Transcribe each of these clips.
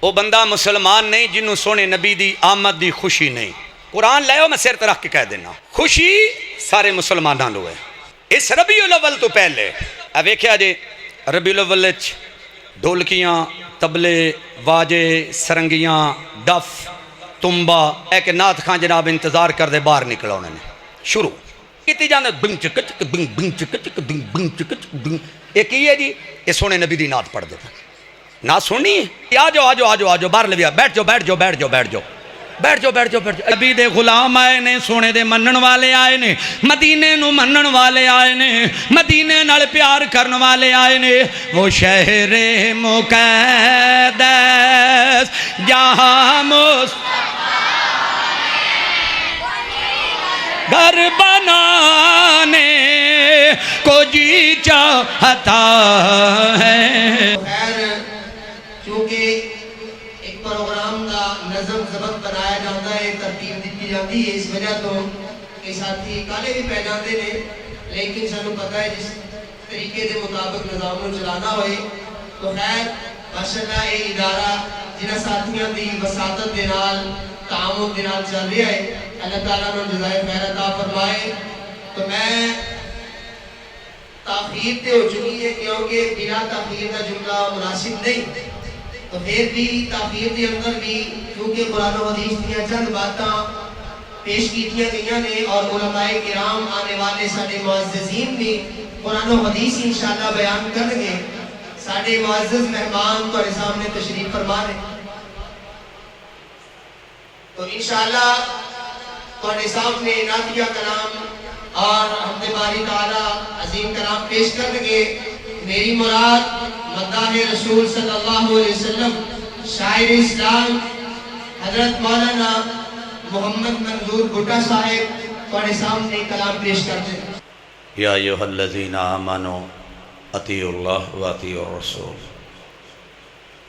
वो बंदा मुसलमान नहीं जिन्होंने सोने नबी दी आमद दी खुशी नहीं। कुरान लाओ मैं सिर ते रख के कह देना, खुशी सारे मुसलमानों लो है। इस रबीउल अव्वल तो पहले वेख्या जे रबीउल अव्वल ढोलकियां तबले वाजे सरंगियां डफ तुम्बा एक नाथ खां जनाब इंतजार करते बाहर निकला उन्होंने शुरू की जाने बिंग चिक चिक बिंग बिंग चिक चिक बिंग बिंग चिक चिक बिंग। ये की है जी, ये सोने नबी दी नात पढ़ देता ना सुनी। आ जाओ आ जाओ आ जाओ आ जाओ बाहर लिया, बैठ जाओ बैठ जाओ बैठ जाओ बैठ जाओ बैठ जाओ बैठ जाओ बैठ जाओ। नबी दे गुलाम आए ने, सोने दे मनन वाले आए ने, मदीने नू मनन वाले आए ने, मदीने नाल प्यार करन वाले आए ने। वो शहरे मुक़द्दस जहां घर बनाने को जी चाहता है। क्योंकि एक प्रोग्राम का नज़म ज़बत बनाया जाता है, तरतीब दी जाती है, इस वजह तो ये साथी काले भी पै जाते हैं, लेकिन सानू पता है जिस तरीके के मुताबिक निज़ाम को चलाना होए तो खैर माशाअल्लाह ये इदारा जिन्हां साथियों की वसातत के नाल तामुल के नाल चल रहा है, अल्लाह ताला ने जज़ाए खैर अता फरमाए। तो मैं ताख़ीर तो हो चुकी है क्योंकि बिना ताख़ीर का जुमला मुनासिब नहीं, तो फिर भी ताख़ीर के अंदर भी क्योंकि कुरान और हदीस की चंद बातें पेश की गई ने और उलमाए किराम आने वाले साडे मुअज़्ज़िज़ीन भी कुरान और हदीस इंशाअल्लाह बयान करेंगे। साडे मुअज़्ज़िज़ मेहमान तुम्हारे सामने तशरीफ फरमा रहे, तो इंशाअल्लाह तुम्हारे सामने नातिया कलाम और हमदे बारी ताला अजीम कलाम पेश करेंगे। मेरी मुराद मद्दाह रसूल सल्लल्लाहु अलैहि वसल्लम शायर इस्लाम हजरत मौलाना मोहम्मद मंजूर भुट्टा साहिब तुम्हारे सामने कलाम पेश करते हैं। या अय्युहल्लज़ीना आमनू अतीउल्लाह व अतीउर रसूल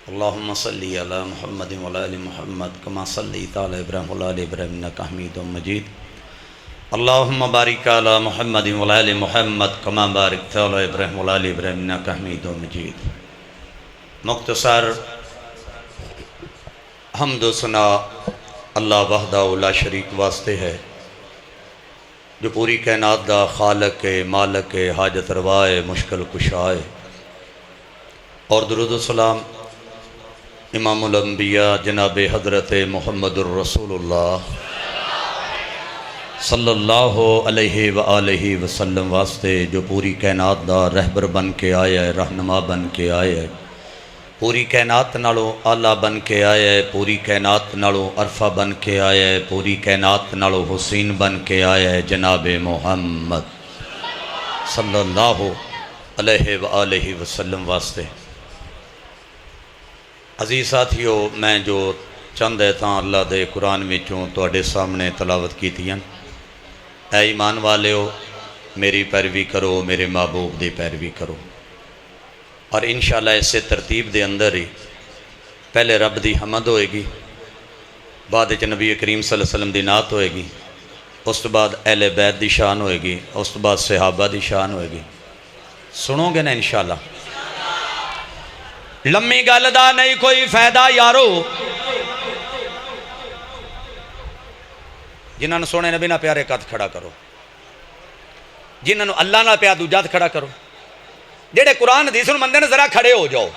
अल्लाहुम्मा सल्ली अला मुहम्मदिन व अला आलि मुहम्मद कमा सल्लैता अला इब्राहीम व अला आलि इब्राहीम इन्नका हमीदुम मजीद। अल्लाहुम्मा बारिक अला मुहम्मदिन व अला आलि मुहम्मद कमा बारकता अला इब्राहीम व अला आलि इब्राहीम इन्नका हमीदुम मजीद। मुख्तसर हम्द व सना अल्लाह वहदा ला शरीक वास्ते है, जो पूरी कायनात दा खालक है, मालक है, हाजत रवा है, मुश्किल कुशा है। और दुरूद व सलाम इमामुल अंबिया जनाब हज़रत मुहम्मदुर रसूलुल्लाह सल्लल्लाहु अलैहि व आलिहि वसल्लम वास्ते, जो पूरी कायनात दा रहबर बन के आया है, रहनुमा बन के आया है, पूरी कायनात नालों आला बन के आया है, पूरी कायनात नालों अरफा बन के आया है, पूरी कायनात नालों हुसैन बन के आया है, जनाब मुहम्मद सल्लल्लाहु अलैहि व आलिहि वसल्लम वास्ते। अजीज साथियों, मैं जो चंद ऐतां अल्लाह दे कुरान विचों तुहाडे सामने तलावत कीतियां, ऐ ईमान वालिओ मेरी पैरवी करो, मेरे महबूब दी पैरवी करो। और इंशाअल्लाह इसे तरतीब दे अंदर ही पहले रब दी हमद होएगी, बाद विच नबी करीम सल्लल्लाहु अलैहि वसल्लम दी नात होएगी, उस तो बाद अहले बैत दी शान होएगी, उस तो बाद सहाबा दी शान होएगी। सुनोगे ना इंशाअल्लाह? लम्मी गल दा नहीं कोई फायदा यारो, जिन्होंने सोने नबी ना प्यारे कद खड़ा करो, जिन्होंने अल्लाह ना प्यार दूजा खड़ा करो, जेडे कुरान हदीस नूं मनदे ने जरा खड़े हो जाओ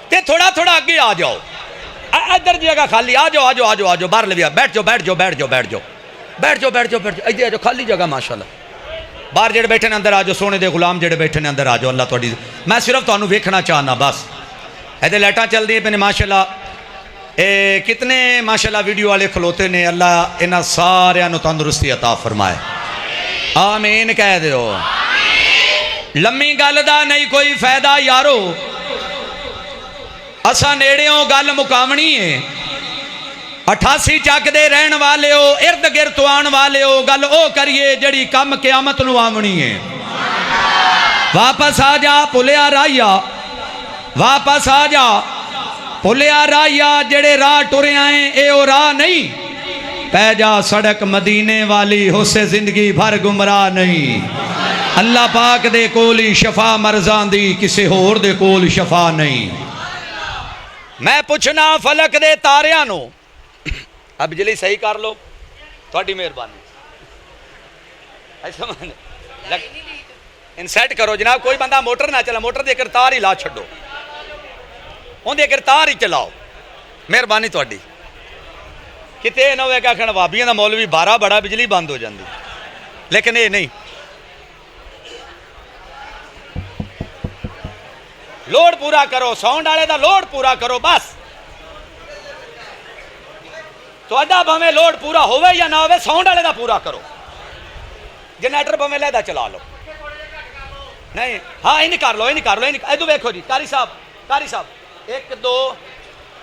ते थोड़ा थोड़ा अगे आ जाओ। इधर जगह खाली, आ जाओ आ जाओ आ जाओ आ जाओ बाहर लिया, बैठ जाओ बैठ जाओ बैठ जाओ बैठ जाओ बैठ जाओ बैठ जाओ बैठ जाओ, इधर आ जाओ खाली जगह माशाअल्लाह। बाहर जेडे बैठे ने अंदर आ जाओ, सोने दे गुलाम जेडे बैठे ने अंदर आ जाओ। अल्लाह तुहाडी, मैं सिर्फ तुहानू वेखना चाहना बस। इधर लाइटां चल दी पे ने माशाअल्लाह, ए कितने माशाअल्लाह वीडियो वाले खलोते ने। अल्लाह इन्हां सारियां नूं तंदुरुस्ती अता फरमाए, आमीन कह दिओ। लम्मी गल दा नहीं कोई फायदा यारो, असा नेड़ियों गल मुकावनी है। 88 चक दे रहन वाले हो, इर्द गिर्द आने वाले हो, गल ओ करिए जड़ी कम क़यामत नूं आवनी है। वापस आ जा भुलिया राहिया, वापस आ जा भुलिया राहिया, जेड़े राह टुरिया है ए ओ राह नहीं। पै जा सड़क मदीने वाली, हुस्से जिंदगी भर गुमराह नहीं। अल्लाह पाक दे कोल ही शफा मरजां दी, किसी होर दे कोल शफा नहीं। मैं पुछना फलक दे तारियां नू, अब बिजली सही कर लो, थोड़ी मेहरबानी। ऐसा इन सैट करो जनाब, कोई बंदा मोटर ना चला, मोटर दे तार ही ला छो, उनके तार ही चलाओ, मेहरबानी थोड़ी। कितने ना होगा आखण बाबियां का मुल भी 12 बड़ा, बिजली बंद हो जाती, लेकिन ये नहीं। लोड पूरा करो, साउंड वाले का लोड पूरा करो, बस थोड़ा भावें लोड पूरा होवे या ना होवे, साउंड वाले का पूरा करो। जनरेटर भावें लहदा चला लो, नहीं हाँ इन कर लो, इन कर लो, इधर देखो जी कारी साहब, 1 2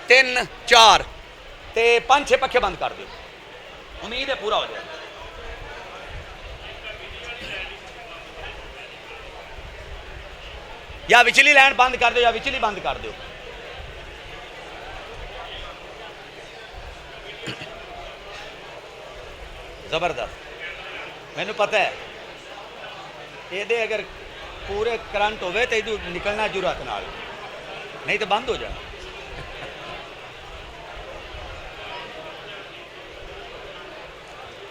3 4 ते 5 6 पखे बंद कर दो, उम्मीद है पूरा हो जाए। या विचली लाइन बंद कर दो, या विचली बंद कर दो। जबरदस्त, मैनू पता है ये अगर पूरे करंट होवे तो इधर निकलना जरूरत नाल, नहीं तो बंद हो जाना।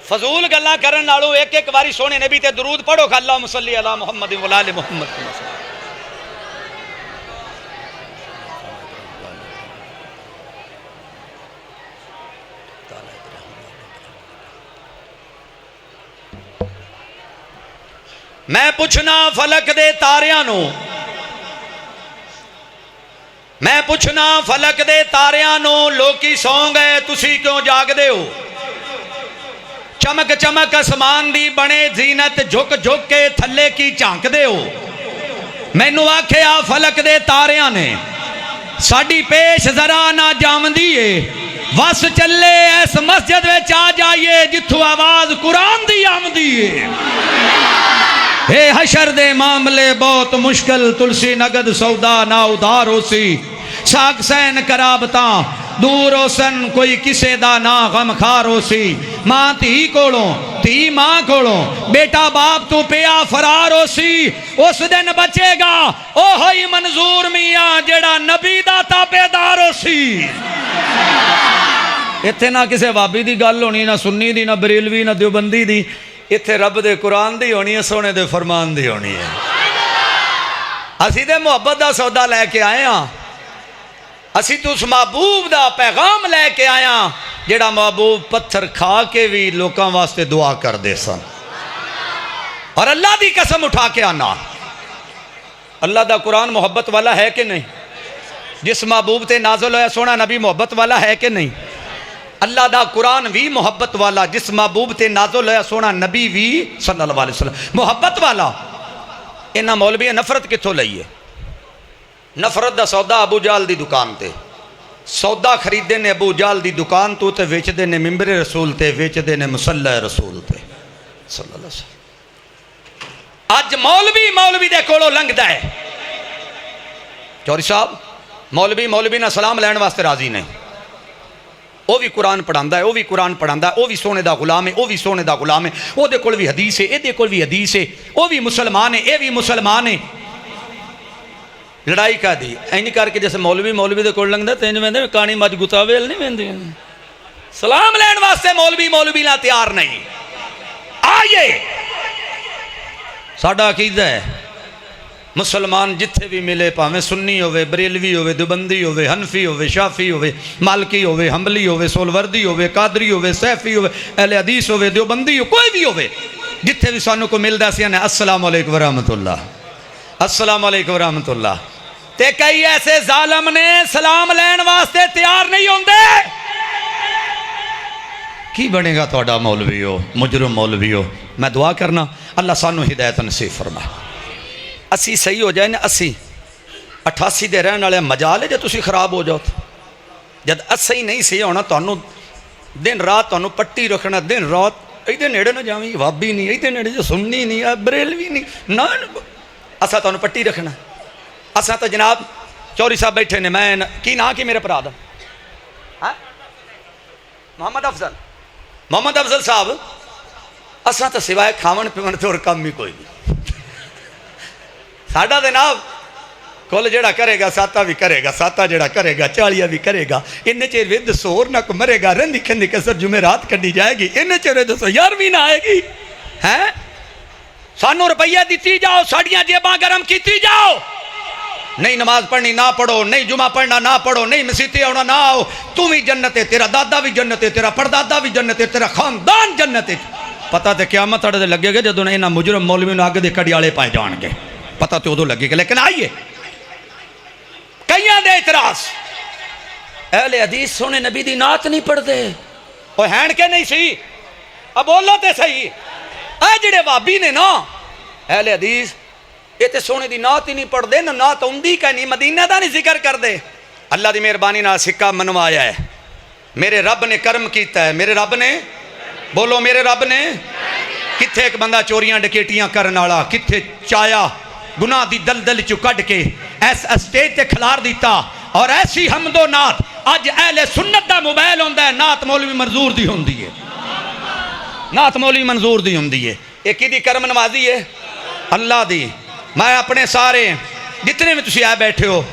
फजूल गल्लां करन नालों एक एक बारी सोने नबी ते दरूद पढ़ो, अल्लाहुम्मा सल्ली अला मुहम्मद व आले मुहम्मद। मैं पुछना फलक दे तारियां नू, मैं पुछना फलक दे तारियां नू, लोकी सौ गए तुसी क्यों जागदे हो। चमक चमक आसमान दी बने जीनत, झुक झुक के थल्ले की झांकदे हो। मैनू आखिया फलक दे तारियां ने, साडी पेश जरा ना जामदी है, वस चले इस मस्जिद विच आ जाइए जिथों आवाज कुरान दी आमदी है। हे हशर दे मामले बहुत मुश्किल, तुलसी नगद सौदा ना उधार होसी, साग सैन कराबता दूर होसन, कोई किसे दा ना गमखार होसी। मां धी कोलों, धी मां कोलों, बेटा बाप तू पिया फरार होसी। उस दिन बचेगा ओह ही मंजूर मियां जेड़ा नबी दा ताबेदार होसी। इत्थे ना किसे वाबी दी गल होनी, ना सुन्नी दी, ना बरेलवी, ना देवबंदी दी, इत्थे रब दे कुरान दी होनी है, सोने दे फरमान दी होनी है। असी ते मुहब्बत दा सौदा लैके आए हाँ, असी तो उस महबूब दा पैगाम लैके आया जेड़ा महबूब पत्थर खा के भी लोगों वास्ते दुआ करते सन। और अल्लाह दी कसम उठा के आना, अल्लाह दा कुरान मुहब्बत वाला है कि नहीं? जिस महबूब ते नाज़िल होया सोना नबी मुहब्बत वाला है कि नहीं? अल्लाह दा कुरान भी मुहब्बत वाला, जिस महबूब ते नाज़िल होया सोना नबी भी सल्लल्लाहु अलैहि वसल्लम मुहब्बत वाला। इन्हां मौलवी नफरत कित्थों लई है? नफरत दा सौदा अबू जाल दी दुकान ते, सौदा खरीदे ने अबू जाल दी दुकान तो ते वेचदे ने मिंबरे रसूल ते, वेचदे ने मुसल्ला रसूल ते सल्लल्लाहु अलैहि वसल्लम। अज मौलवी दे कोलों लंघदा है, चौधरी साहब मौलवी ना सलाम लैण वास्ते राजी नहीं, वह भी कुरान पढ़ांदा है, वह भी कुरान पढ़ांदा है, वह भी सोने दा गुलाम है, वह भी सोने दा गुलाम है, ओहदे कोल भी हदीस है, इहदे कोल भी हदीस है, वह भी मुसलमान है, यह भी मुसलमान है। लड़ाई का दी इंज करके जैसे मौलवी दे कोल लंघदा ते इंज वेंदे कानी मज गुतावेल नहीं वेंदी, सलाम लैण वास्ते मौलवी ना तैयार नहीं। आइए साडा अकीदा है, मुसलमान जिथे भी मिले, भावें सुन्नी होवे, बरेलवी होवे, देवबंदी होवे, हनफी होवे, शाफी होवे, मालकी होवे, हंबली होवे, सोलवर्दी होवे, कादरी होवे, सैफी होवे, अहले हदीस होवे, देवबंदी हो, कोई भी होवे, जिथे भी सानू को मिलदा सी ने अस्सलाम वालेकुम व रहमतुल्लाह, अस्सलाम वालेकुम व रहमतुल्लाह। ते कई ऐसे जालम ने सलाम लैण वास्ते तैयार नहीं होंदे। की बनेगा तुहाडा मौलवी हो, मुजरम मौलवी हो। मैं दुआ करना अल्लाह सानू हिदायत नसीब फरमाए, असी सही हो जाए ना। 88 दे रहने वाले मजाल है जो तुसी खराब हो जाओ। जब असी नहीं सही होना, तुहानू दिन रात तुहानू पट्टी रखना, दिन रात इहदे नेड़े ना जावी, वाबी नहीं, इहदे नेड़े जो सुन्नी नहीं, बरेलवी नहीं, ना असा तुहानू पट्टी रखना। असा तो जनाब चौधरी साहब बैठे ने, मैं की ना कि मेरे भरा दा मोहम्मद अफजल साहब, असा तो सिवाय खावन पीवन तो और काम ही कोई नहीं। साडा जनाब कुल जेड़ा करेगा साता भी करेगा, साता जेड़ा करेगा 40 भी करेगा। इन्ने चेर विद सोर न मरेगा, रंधी खंदी कसर जुमेरात कढ़ी जाएगी, इन्ने चेर दसो 11वीं ना आएगी हैं। सानू रुपया दिती जाओ, साड़ियां जेबां गरम की जाओ, नहीं नमाज पढ़नी ना पढ़ो, नहीं जुमा पढ़ना ना पढ़ो, नहीं मसीते आना ना आओ, तू भी जन्नत है, तेरा दादा भी जन्नत है, तेरा परदादा भी जन्नत है, तेरा खानदान जन्नत है। पता तो क्यामत अड़े लगेगा जो इन्होंने मुजरम मौलवी ने अग के कड़ियाले पाए जाएंगे, पता तो उदो लगेगा। लेकिन आइए कई दे इतराज, अहले हदीस सोने नबी दी नात नहीं पढ़ते, वो हैन के नहीं सी, अब बोलो तो सही। ए जेड़े भाभी ने ना अहले हदीस, ये तो सोने दी नात ही नहीं पढ़ते, ना नात आउंदी का नहीं, मदीना का नहीं जिक्र करते। अल्लाह की मेहरबानी नाल सिक्का मनवाया है, मेरे रब ने कर्म किया है, मेरे रब ने, बोलो मेरे रब ने। किथे एक बंदा चोरियां डकेटियां करने वाला, किथे चाया गुनाह दी दलदल चु कढ़ के ऐस स्टेज ते खिलार दिता, और ऐसी हमदो नात अज अहले सुन्नत दा मोबाइल होंदा है, नात मौलवी मंजूर दी होंदी है, नात मौलवी मंजूर दी होंदी है। ये किदी कर्म नवाजी है? अल्लाह दी। मैं अपने सारे जितने भी तुसी आ बैठे हो,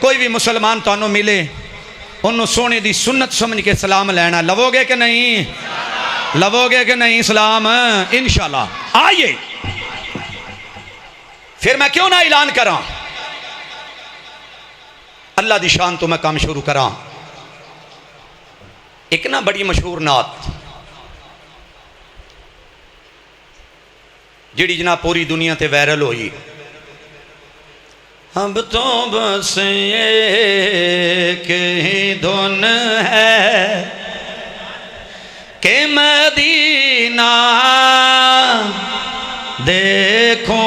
कोई भी मुसलमान तुहानू मिले, उन्होंने सोने दी सुन्नत समझ के सलाम लेना, लवोगे कि नहीं? लवोगे कि नहीं सलाम? इंशाल्लाह। आइए फिर मैं क्यों ना ऐलान करा, अल्लाह दी शान तो मैं काम शुरू करा। एक ना बड़ी मशहूर नात जिहड़ी जनाब पूरी दुनिया ते वायरल होई, अब तो बस एक ही धुन है कि मदीना देखो।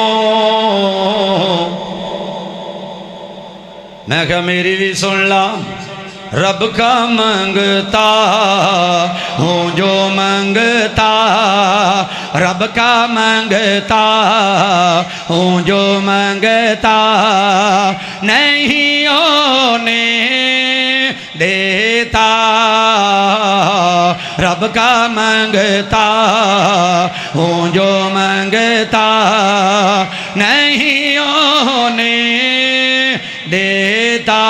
मैं क्या मेरी भी सुन ला, रब का मंगता हूँ जो मंगता, रब का मंगता हूँ जो मंगता, नहीं होने देता, रब का मंगता हूँ जो मंगता, नहीं होने देता।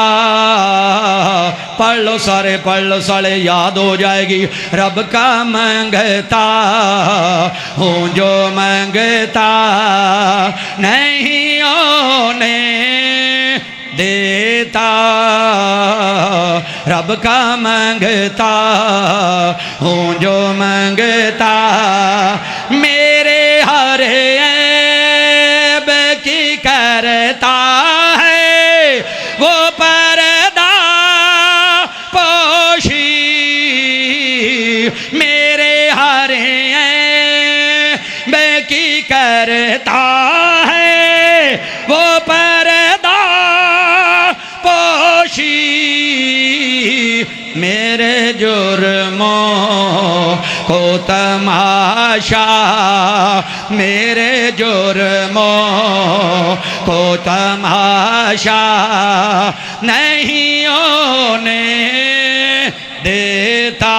पढ़ लो सारे, पढ़ लो सारे, याद हो जाएगी। रब का मंगता हूँ जो मंगता, नहीं होने देता, रब का मंगता हूँ जो मंगता, मेरे हर ऐब की करता है वो पर्दा पोशी, मेरे हर ऐब की करता है वो पर्दा पोशी, मेरे जुर्मों को तमाशा, मेरे जुर्मों को तमाशा नहीं होने देता,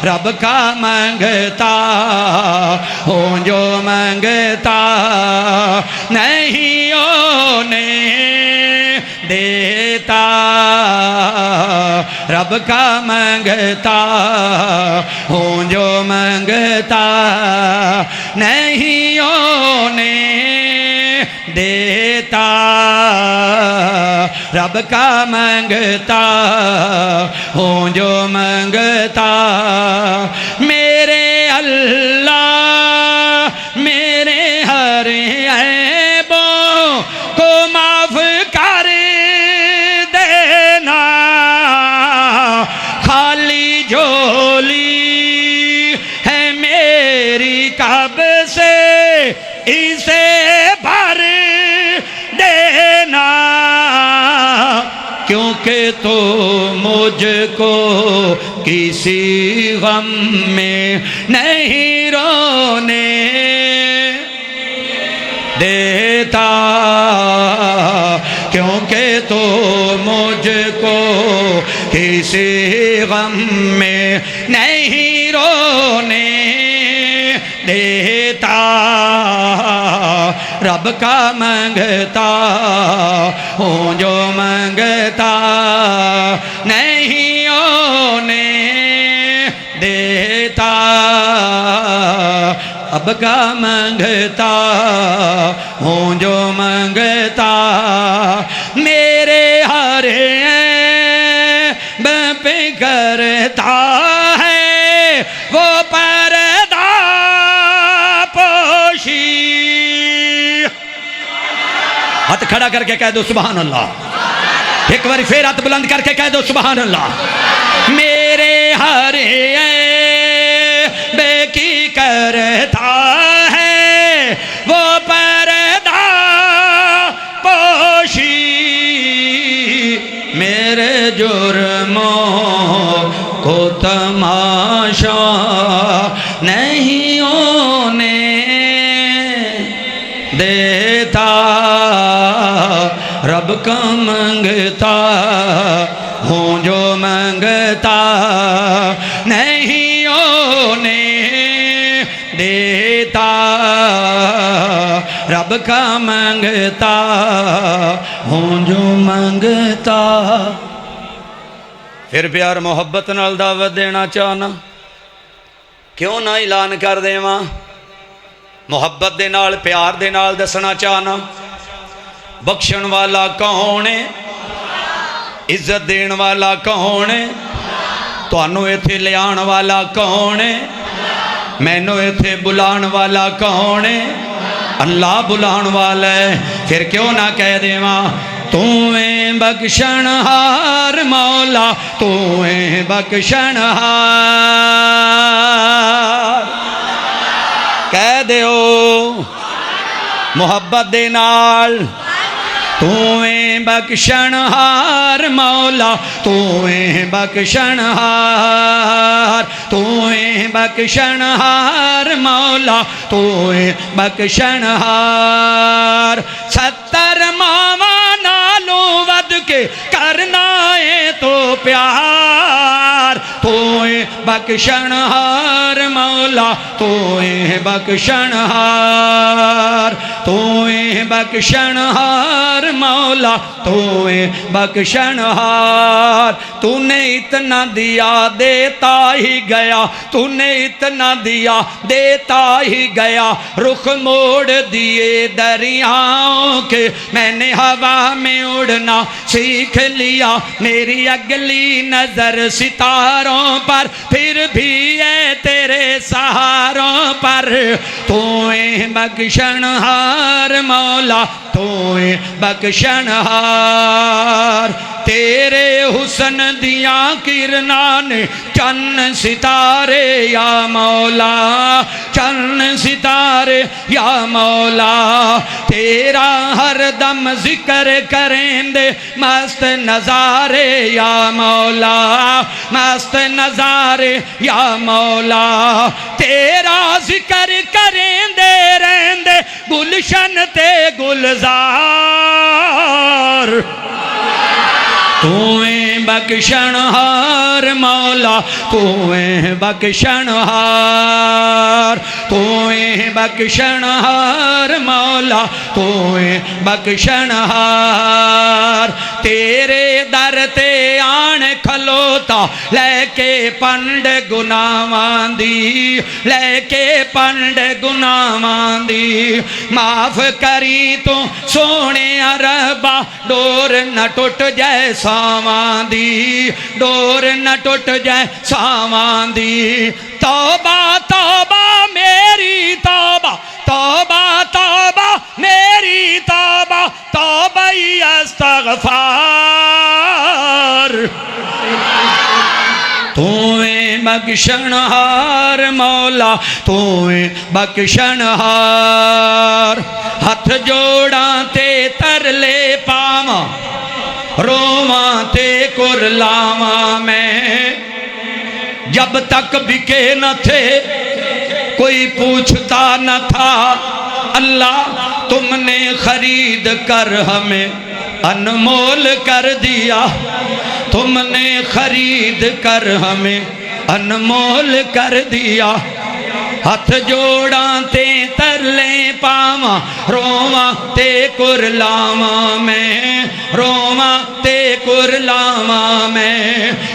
रब का मंगता हूँ जो मंगता, नहीं होने देता, रब का मंगता हूँ जो मंगता, नहीं होने देता, रब का मंगता हूँ जो मंगता, मेरे अल्लाह मेरे हर ऐबों को माफ कर देना, खाली झोली है मेरी कब से इसे भर देना, क्योंकि तो मुझको किसी गम में नहीं रोने देता, क्योंकि तो मुझको किसी गम में नहीं रोने देता, रब का मांगता हूँ जो मांगता नहीं होने देता, अब का मांगता हूँ जो मांगता मेरे हरे पे करता है वो पर्दा पोशी। हाथ खड़ा करके कह दो सुभान अल्लाह, एक बार फिर हाथ बुलंद करके कह दो सुभान अल्लाह। मेरे हरे बेकी करता है वो पर्दा पोशी, मेरे जुर्मों को तमाशा नहीं होने देता, रब का मांगता हूँ जो मांगता नहीं होने देता, रब का मांगता हूँ जो मांगता। फिर प्यार मोहब्बत नाल दावत देना चाहना, क्यों ना ऐलान कर देवां मोहब्बत दे नाल प्यार दे नाल दसना चाहना बख्शण वाला कौन है, इज्जत देण वाला कौन है, तुहानू इत्थे लियाण वाला कौन है, मैनू इत्थे बुलाण वाला कौन है, अल्लाह बुलाण वाला है। फिर क्यों ना कह देवां तू है बख्शणहार मौला, तू है बख्शणहार, कह दियो मोहब्बत दे नाल तू है बख्शणहार मौला, तू है बख्शणहार, तू है बख्शणहार मौला, तू है बख्शणहार। 70 मावा नालों वध के करना है तो प्यार, तू है बख्शणहार मौला, तू है बख्शणहार, तू है बख्शणहार मौला, तू है बख्शणहार। तूने इतना दिया देता ही गया, तूने इतना दिया देता ही गया, रुख मोड़ दिए दरियाओं के, मैंने हवा में उड़ना सीख लिया, मेरी अगली नजर सितारों पर, फिर भी है तेरे सहारों पर, तू है बख्शणहार मौला, तू है बख्शणहार। तेरे हुसन दिया किरना ने चन्न सितारे या मौला, चन्न सितारे या मौला, तेरा हर दम जिक्र करेंदे मस्त नजारे या मौला, मस्त नजारे या मौला, तेरा जिक्र करेंदे रहेंदे गुलशन ते गुलजार, तू है बख्शणहार मौला, तू है बख्शणहार, तू है बख्शणहार मौला, तू है बख्शणहार। तेरे दर ते आण खलोता लेके पंड गुनाहां दी, लेके पंड गुनाहां दी, माफ करी तू सोने रब्बा, डोर न टुट जाए सावां दी, डोर न टुट जाए सावां दी। तौबा तौबा मेरी तौबा, तौबा तौबा मेरी तौबा, तौबा अस्तगफार। तू है बख्शणहार मौला, तू है बख्शणहार। हथ जोड़ा ते तरले पावा, रोवा ते कुरलावा मैं, जब तक बिके न थे कोई पूछता न था, अल्लाह तुमने खरीद कर हमें अनमोल कर दिया, तुमने खरीद कर हमें अनमोल कर दिया। हथ जोड़ा ते तरले पावा रोवा ते कुरलावा मैं रोवा ते कुरलावा मैं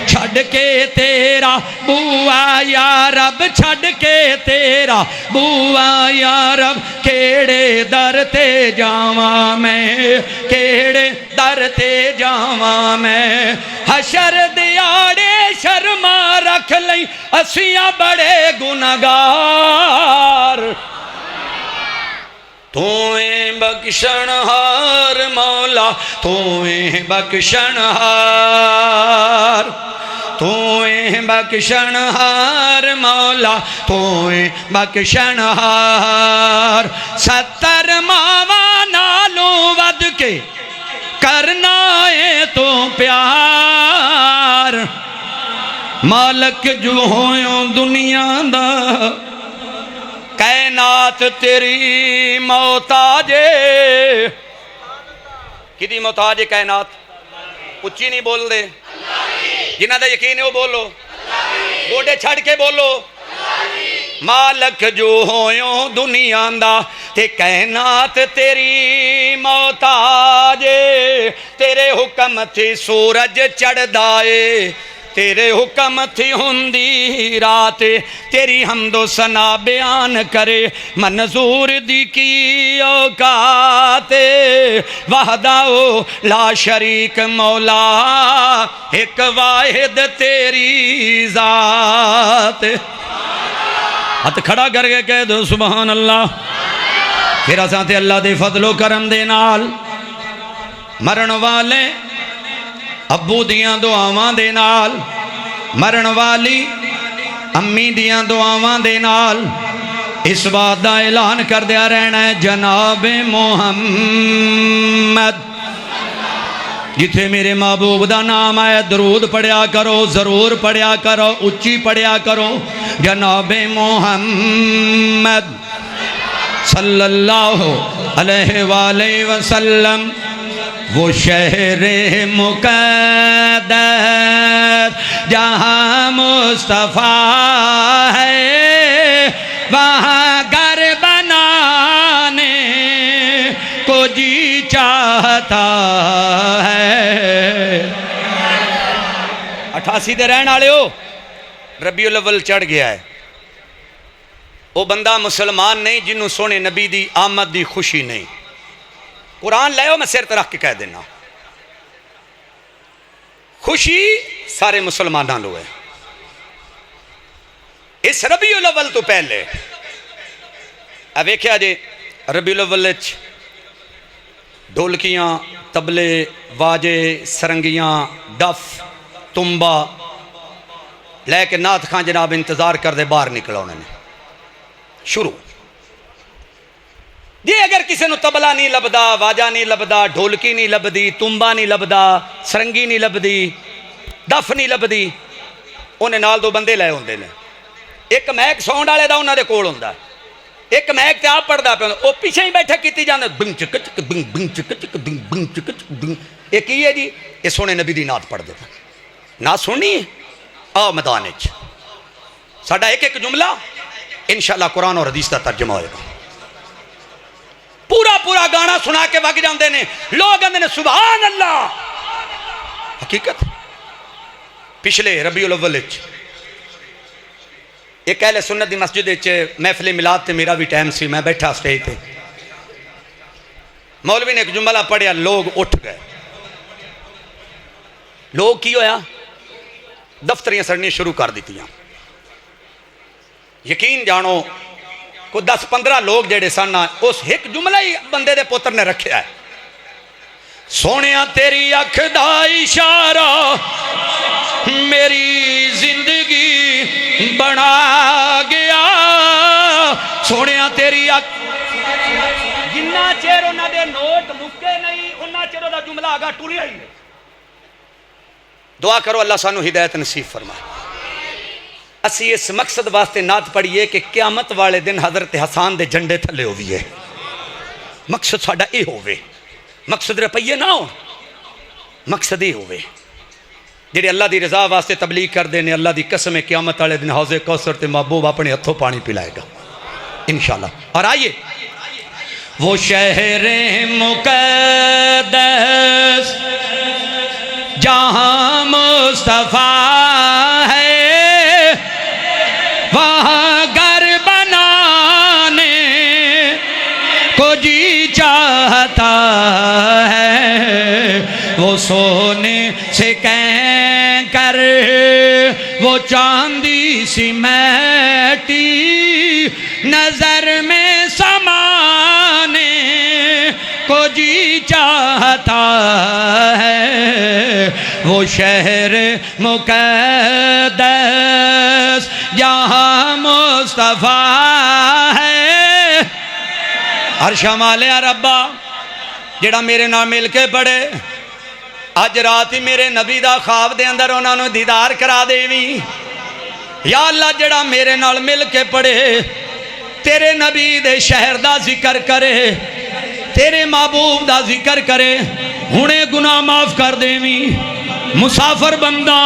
छड़ के तेरा बुआ या रब छड़ के तेरा बुआ या रब केड़े दर ते जावा मैं केड़े दर ते जावा मैं हशर दियाड़े शर्मा रख लई असिया बड़े गुनहगार तूं बख्शणहार मौला तूं बख्शणहार तूं बख्शणहार मौला तूं बख्शणहार 70 मावा नालों वध के करना है तो प्यार मालक जो होयो दुनिया दा कायनात तेरी मोहताजे किदी मोहताज है कायनात उच्ची नहीं बोल दे जिन्हां दा यकीन है वो बोलो गोडे छड़ के बोलो मालक जो होयो दुनिया दा ते कायनात तेरी मोहताजे तेरे हुक्म थी सूरज चढ़दा है तेरे हुक्म थी हुंदी रात तेरी हमदो सना बयान करे मंजूर दी की औकात वहदाओ ला शरीक मौला एक वाहिद तेरी जात हथ खड़ा करके कह दो सुभान अल्लाह फिर असां ते अल्लाह दे फजलो करम दे नाल मरण वाले अब्बू दियां दुआवां दे नाल मरण वाली अम्मी दियां दुआवां दे नाल इस बात दा ऐलान कर दिया रहना है जनाब मोहम्मद जिथे मेरे महबूब दा नाम आया दरूद पढ़िया करो जरूर पढ़िया करो उच्ची पढ़िया करो जनाब मोहम्मद सल्लल्लाहु अलैहि वसल्लम वो शहर मुक़द्दस जहाँ मुस्तफ़ा है वहाँ घर बनाने को जी चाहता है 88 दे रहने वाले हो रबीउल अव्वल चढ़ गया है वो बंदा मुसलमान नहीं जिन्हों सोने नबी दी आमद दी खुशी नहीं कुरान लाओ मैं सिर ते रख के कह देना खुशी सारे मुसलमानों लो है इस रबीउल अव्वल तो पहले वेख्या जे रबीउल अव्वल ढोलकियां तबले वाजे सरंगियां डफ तुम्बा लैके नाथ खां जनाब इंतजार करते बाहर निकला उन्होंने शुरू जी अगर किसी को तबला नहीं लभदा वाजा नहीं लभदा ढोलकी नहीं लभदी तुम्बा नहीं लभदा सरंगी नहीं लभदी दफ नहीं लभदी उन्हें नाल 2 बंदे लाए होंगे ने एक मैक साउंड वाले का उन्होंने कोल होंदा एक मैक ते आप पढ़दा पे वो पीछे ही बैठक की जांदा बिंग चिक चिक बिंग बिंग चिक चिक बिंग बिंग चिक चिक बिंग ये की है जी ये सोने नबी दी नात पढ़ दे नात सुननी है आओ मैदान साडा एक एक जुमला इंशाअल्लाह कुरान और हदीस का तर्जमा होएगा पूरा पूरा गाना सुना के वग जाते हैं लोग कहते हैं सुभान अल्लाह हकीकत पिछले रबीउल अव्वल एक अहले सुन्नत दी मस्जिद महफिल मिलाद ते मेरा भी टाइम सी मैं बैठा स्टेज पे मौलवी ने एक जुमला पढ़िया लोग उठ गए लोग की होया दफ्तरियां सड़नियां शुरू कर दित्तियां यकीन जानो को 10-15 लोग जेड़े सन उस एक जुमला ही बंदे दे पुत्र ने रखा है सोनिया तेरी अख दा इशारा मेरी जिंदगी बना गया सोनिया तेरी अख जिन्ना चेर उन्होंने नोट मुक्के नहीं उन्ना चेर दा जुमला आगा टुरिया ही दुआ करो अल्लाह सानू हिदायत नसीब फरमाए असी इस मकसद वास्ते नात पढ़िए कि क्यामत वाले दिन हजरत हसन के झंडे थले होविए मकसद साडा ये होवे मकसद रुपये ना हो मकसद ये होवे जेडे अल्लाह की रजा वास्ते तबलीग करते हैं, अल्लाह की कसम है क़यामत वाले दिन हौज़े कौसर ते महबूब अपने हथों पानी पिलाएगा इंशाअल्लाह। और आइए, वो शहरे मुक़द्दस जहाँ मुस्तफ़ा है, वहाँ घर बनाने को जी चाहता है। वो सोने से कर वो चांदी सी मैटी नजर में समाने को जी चाहता है। वो शहर मुक़द्दस जहाँ मुस्तफ़ा है। अर्श वाले रब्बा जेड़ा मेरे नाल मिल के पढ़े, अज रात ही मेरे नबी दा ख्वाब दे अंदर उन्होंने दीदार करा देवी। या अल्लाह जेड़ा मेरे नाल मिल के पढ़े, तेरे नबी दे शहर दा जिक्र करे, तेरे महबूब दा जिक्र करे, हुणे गुनाह माफ कर देवी। मुसाफर बंदा,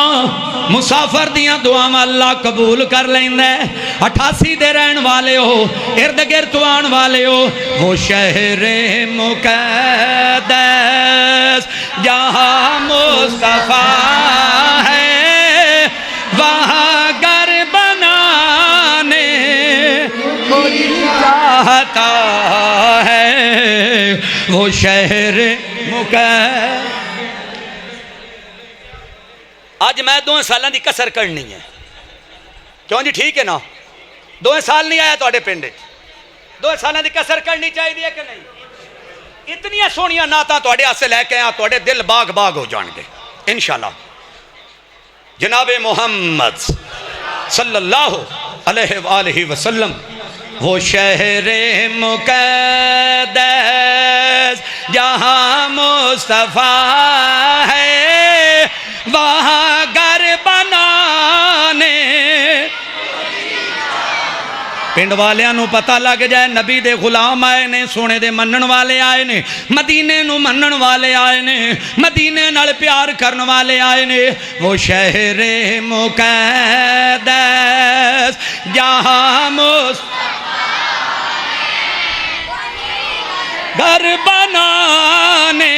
मुसाफर दियां दुआवां अल्लाह कबूल कर लैंदा। 88 दे रहन वाले हो, इर्द गिर्द आने वाले हो। वो शहरे मुक़द्दस जहाँ मुस्तफ़ा है, वहाँ घर बनाने कोई चाहता है। वो शहर मुक़द्दस। अज मैं 2 सालों की कसर करनी है, क्यों जी? ठीक है ना? 2 साल नहीं आया थोड़े पिंड, 2 सालों की कसर करनी चाहिए कि नहीं? इतनिया सोहनिया नातां तुहाडे आस्ते लैके आया, तुहाडे दिल बाग बाग हो जाएंगे इंशाअल्लाह। जनाबे मुहम्मद सल्लल्लाहु अलैहि वसल्लम। वो शहरे मुक़द्दस जहाँ मुस्तफ़ा है, वहाँ घर बनाने। पिंड वालियां नूं पता लग जाए नबी दे गुलाम आए ने, सोने दे मनण वाले आए ने, मदीने नूं मनण वाले आए ने, मदीने नाल प्यार करन वाले आए ने। वो शहरे मुक़द्दस जहाँ घर बनाने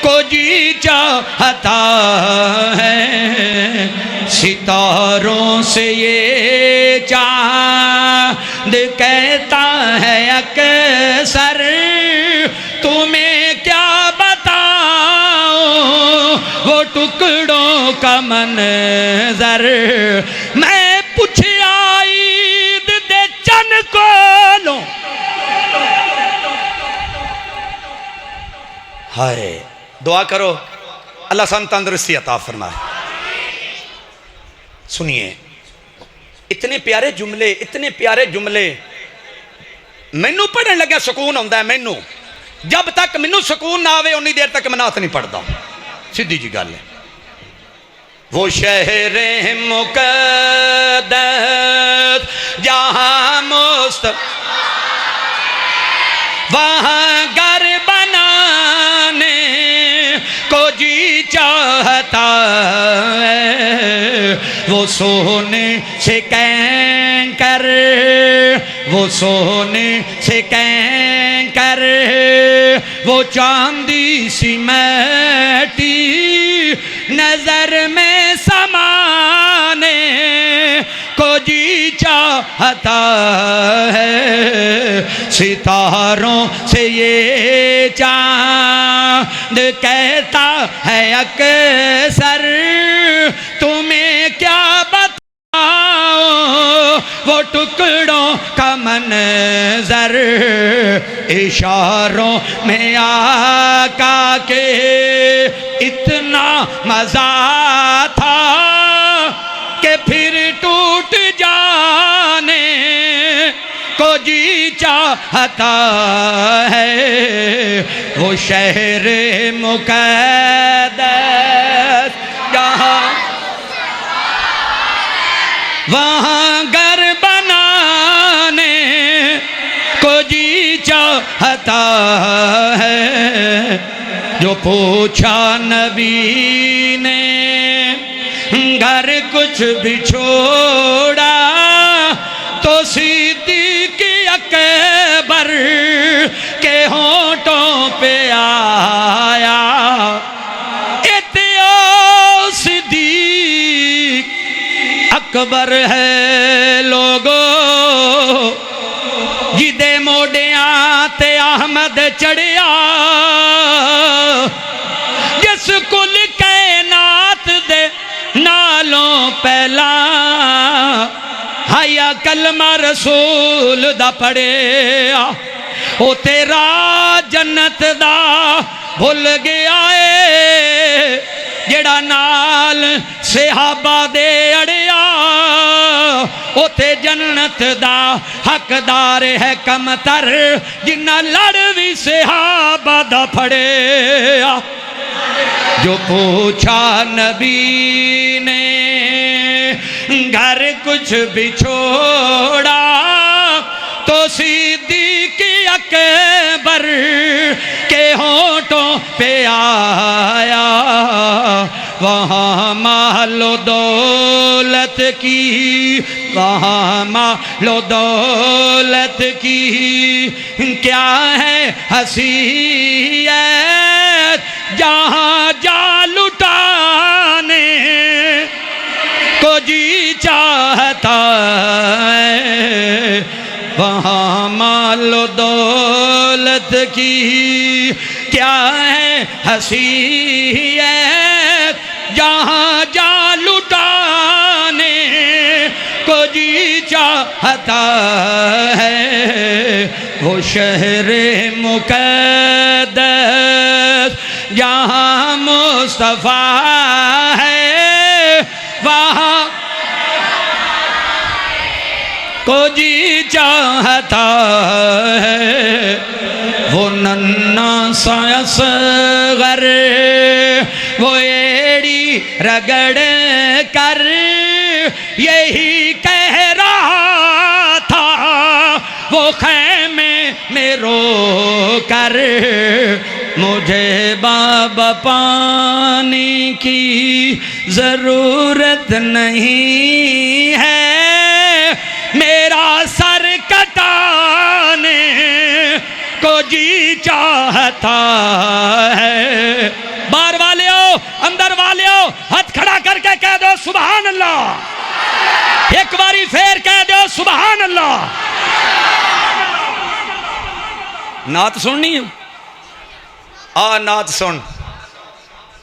को जी चाहता है। सितारों से ये चांद कहता है अक्सर, तुम्हें क्या बताऊं वो टुकड़ों का मंजर। मैं पूछ आई दे चन को लो, हाय दुआ करो अल्लाह सन तंदुरुस्ती अता फरमाए। सुनिए, इतने प्यारे जुमले, इतने प्यारे जुमले। मैनू पढ़न लगे सुकून आता है। मैनू जब तक मैनू सुकून ना आवे उन्नी देर तक मैं नात नहीं पढ़ता, सीधी जी गल है। वो शहरे मुक़द्दस जहाँ मुस्तफ़ा, वहाँ घर बनाने को जी चाहता है। वो सोने से कर, वो सोने से कर वो चांदी सी मैटी नजर में समाने को जी चाहता है। सितारों से ये चांद कहता है अक्सर, तुम्हें क्या बताओ वो टुकड़ों का मंजर। इशारों में आका के इतना मजा था कि फिर टूट जाने को जी चाहता है। वो शहर मुक़द्दस जहाँ, वहाँ घर बनाने को जी चाहता है। जो पूछा नबी ने घर कुछ भी छोड़ा तो सिद्दीक़ अकबर के होंठों पे आया। इत्यो सिद्दीक़ अकबर है लोगो जिदे मोडियां ते अहमद चढ़िया। जिस कुल कैनात दे नालों पहला हाया कलमा रसूल दा पढ़िया। ओ तेरा जन्नत दा भुल गया है जेड़ा नाल सहाबा दे अड़िया। उते जन्नत दा हकदार है कमतर जिन्ना लड़ भी सहाबा दा फड़िया। जो पूछा नबी ने घर कुछ भी छोड़ा तो सिद्दीक़ अकबर के होंठों पे आया। वहाँ मालो दौलत की, वहाँ मालो दौलत की क्या है हसीयत जहाँ जा लुटाने को जी चाहता है। वहाँ मालो दौलत की क्या है हसीयत जहाँ जा लुटाने को जी चाहता है। वो शहर मुक़द्दस जहाँ मुस्तफ़ा है वहाँ को जी चाहता है। वो नन्ना सा असग़र वो एड़ी रगड़ कर यही कह रहा था वो खैमे में रो कर मुझे बाबा पानी की ज़रूरत नहीं है मेरा सर कटाने को जी चाहता है। बाहर वाले हो अंदर वाले हो हाथ खड़ा करके कह दो सुभान अल्लाह। एक बारी फिर कह दो सुभान अल्लाह। नात सुननी है आ नात सुन।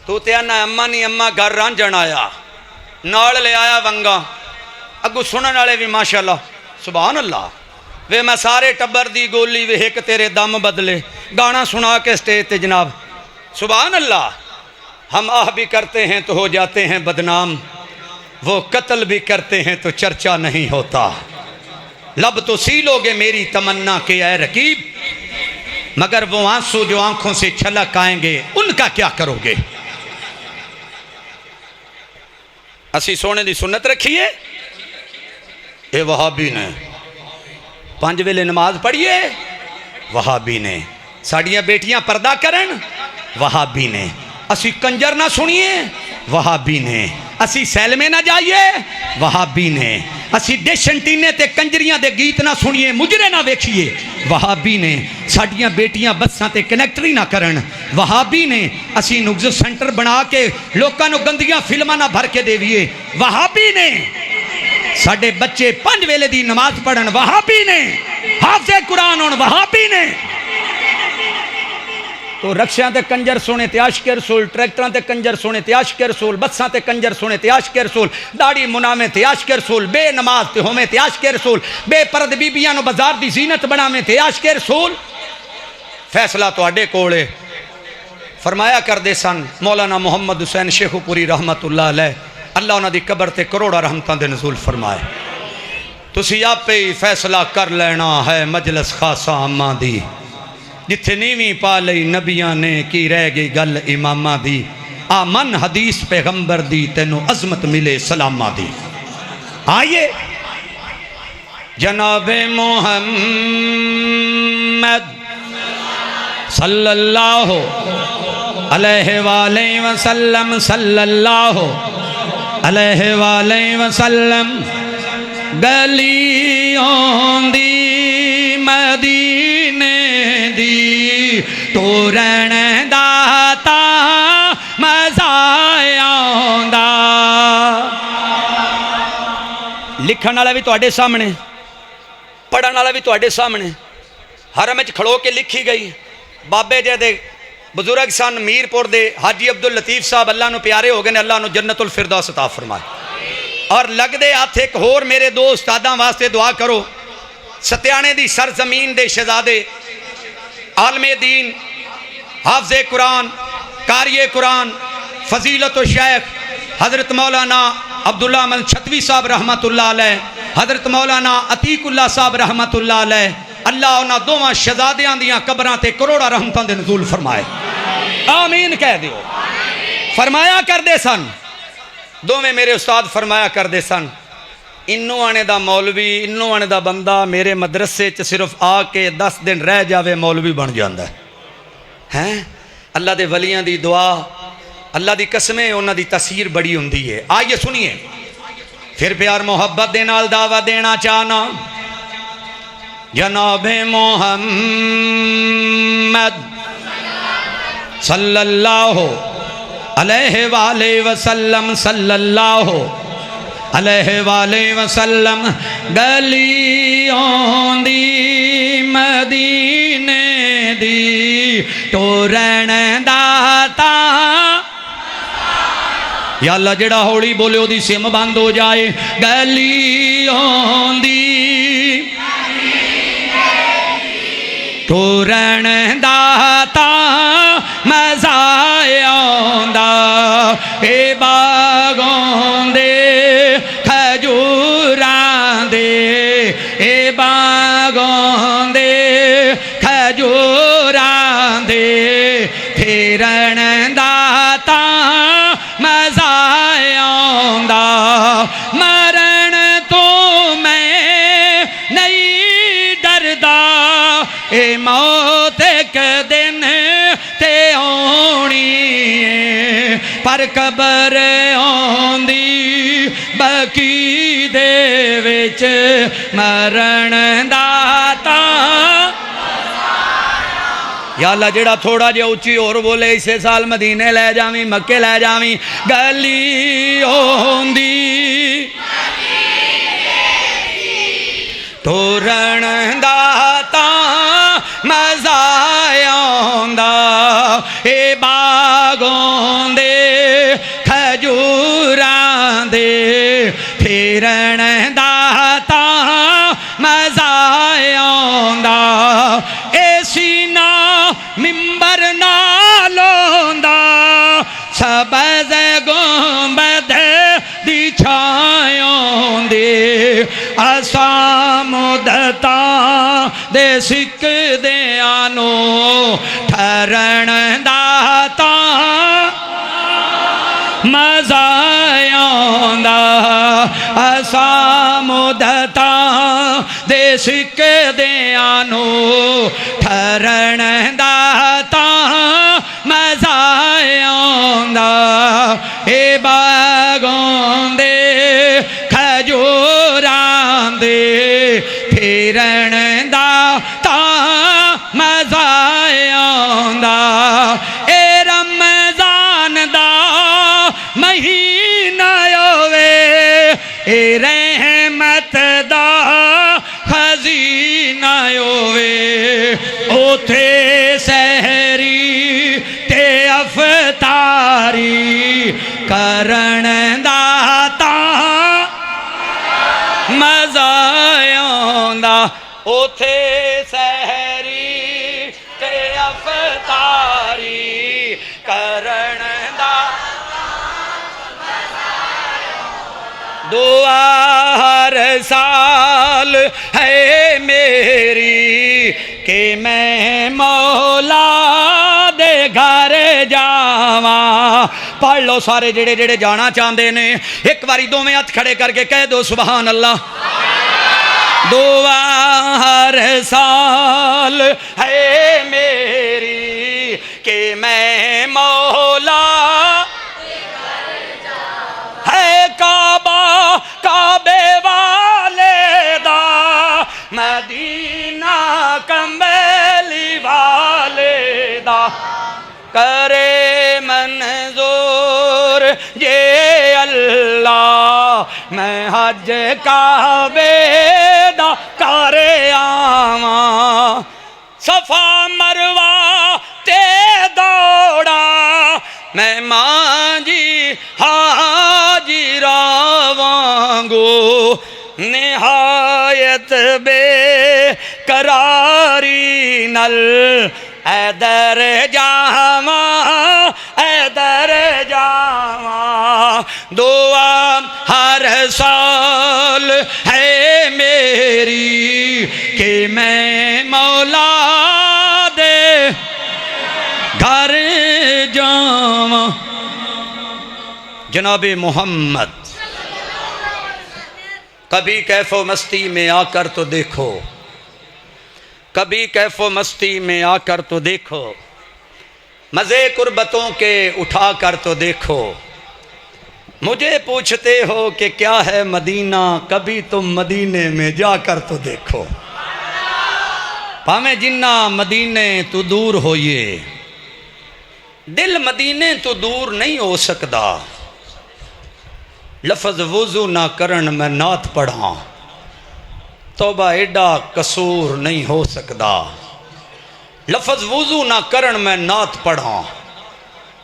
तू ते आना अम्मा नहीं अम्मा घर रांझण आया नाल ले आया वंगा अगू सुनने वाले भी माशाअल्लाह सुभान अल्लाह। वे मैं सारे टब्बर दी गोली वे एक तेरे दम बदले गाना सुना के स्टेज ते जनाब सुभान अल्लाह। हम आह भी करते हैं तो हो जाते हैं बदनाम वो कत्ल भी करते हैं तो चर्चा नहीं होता। लब तो सीलोगे मेरी तमन्ना के ऐ रकीब मगर वो आंसू जो आंखों से छलक आएंगे उनका क्या करोगे। असी सोने की सुन्नत रखिए ये वहाबी ने 5 वेले नमाज पढ़िए वहाबी ने साड़ियाँ बेटियां पर्दा करन वहाबी ने असी कंजर ना सुनिए वहाबी ने असी सैलमे ना जाइए वहाबी ने असी देशंटीने ते कंजरियां दे गीत ना सुनिए मुजरे ना वेखिए वहाबी ने साड़ियाँ बेटियां बसां ते कनैक्टरी ना करन वहाबी ने असी नुग्ज सेंटर बना के लोगों को गंदियां फिल्मां ना भर के देविए वहाबी ने साडे बच्चे 5 वेले दी नमाज पढ़न वहाबी ने हाफिज़े कुरान होन वहाबी ने। तो रक्षां ते कंजर सोने ते आशिक़े रसूल ट्रैक्टरां ते कंजर सोने ते आशिक़े रसूल बसां ते कंजर सोने ते आशिक़े रसूल दाढ़ी मुनावे ते आशिक़े रसूल बे नमाज ते होवे ते आशिक़े रसूल बेपरद बीबियां नु बाजार दी जीनत बनावे ते आशिक़े रसूल। फैसला तुहाडे कोल है। फरमाया करदे सन मौलाना मुहम्मद हुसैन शेखुपुरी रहमतुल्लाह अलैह अल्लाह उन्हां दी कबर ते करोड़ा रहमतां दे नज़ूल फरमाए। तुसी आपे ही फैसला कर लेना है मजलिस खासा अम्मा दी जिथे नीवी पा लई नबियां ने की रह गई गल इमामा दी आमन हदीस पैगंबर दी तेनों अजमत मिले सलामा दी। आइए जनाबे मोहम्मद सल्लल्लाहु अलैहि वसल्लम सल्लल्लाहु अलैहि वसल्लम गलियों दी मदीने दी तोरण दाता मज़ा आउंदा। लिखण वाला भी तुहाडे सामने, पढ़न वाला भी तुहाडे सामने। हरम च खड़ो के लिखी गई। बाबे जी दे बुजुर्ग सन मीरपुर दे हाजी अब्दुल लतीफ साहब अल्लाह नू प्यारे हो गए ने, अल्लाह नू जन्नतुल फिरदौस अता फरमाए। और लगदे हाथ एक होर मेरे दो उस्तादां वास्ते दुआ करो। सत्याने दी सरजमीन दे शहजादे आलमे दीन हाफिज़े कुरान कारिए कुरान फजीलत शेख हज़रत मौलाना अब्दुल्ला अहमद छतवी साहब रहमतुल्लाह अलैह, हज़रत मौलाना अतीकुल्ला साहब रहमतुल्लाह अलैह। अल्लाह उन्हां दोवां शहजादियां दियां कबरां ते करोड़ा रहमतां दे नज़ूल फरमाए। आमीन कह दियो। फरमाया करदे सन दोवें मेरे उस्ताद, फरमाया करदे सन इन्नू आने दा मौलवी, इन्नू आने दा बंदा मेरे मदरसे च सिर्फ आके 10 दिन रह जावे मौलवी बन जाता है। अल्लाह दे वलियां दी दुआ, अल्लाह दी कसमें उन्हां दी तसीर बड़ी हुंदी है। आइए सुनिए फिर प्यार मोहब्बत दे नाल दावा देना चाहना। जनाबे मोहम्मद सल्लल्लाहु अलैहि वसल्लम सल्लल्लाहु अलैहि वसल्लम गलियों दी मदीने दी तोरण दाता। या अल्लाह जेड़ा हौली बोले ओदी सिम बंद हो जाए। गलियों दी तोरण दाता मज़ा आउंदा। ए बागों दे खजूरां दे, ए बागों दे खजूरां दे फेरन दाता मज़ा आउंदा। मरण तो मैं नहीं डरदा, ए मौत एक दिन ते आउणी है, पर कबर आउंदी बकी दे विच मरण दाता। या अल्लाह जेड़ा थोड़ा जिहा उच्ची और बोले इसे साल मदीने लै जावी, मक्के लै जावी। गली होंदी तोरण दाता मज़ा आउंदा। ए बागों दे खजूरां दे फेरन दाता मज़ा आउंदा। ए सीना मिंबर नालोंदा सबज़ गुंबद दी छायों दे। असा मुदता दे सिक दे आनो ठरण दाता मज़ा आउंदा। असा मुदता दे सिक दे आनो ठरण दाता मज़ा आउंदा। ए बागों दे खजूरां दे फेरन दाता मज़ा आउंदा। ए रमज़ान दा महीना होवे, ए रहमत दा खजीना होवे। ओथे सहरी ते अफतारी करण दाता मज़ा आउंदा। ओथे सहरी ते अफतारी करण दा दुआ हर साल है मेरी कि मैं मौला दे घर जावा। पढ़ लो सारे जेड़े जेड़े जाना चाहते ने, एक बारी दोवें हथ खड़े करके कह दो सुभान अल्लाह। दुआ हर साल है मेरी कि मैं मौला है कमली वाले दा करे मंजूर ये अल्लाह मैं हज काबे दा करे आवा सफा मरवा ते दौड़ा मैं मांझी हाजिरा वांगू निहायत बेकरारी नल ऐदर जावा ऐदर जावा दुआ हर साल है मेरी कि मैं मौला दे घर जावा। जनाबे मोहम्मद कभी कैफो मस्ती में आकर तो देखो, कभी कैफो मस्ती में आकर तो देखो, मज़े कुर्बतों के उठा कर तो देखो। मुझे पूछते हो कि क्या है मदीना, कभी तुम मदीने में जाकर तो देखो। भावें जिन्ना मदीने तो दूर होइए, दिल मदीने तो दूर नहीं हो सकता। लफज वुजू ना करन मैं नात पढ़ा, तौबा एडा कसूर नहीं हो सकता। लफज वुजू ना करन मैं नात पढ़ा,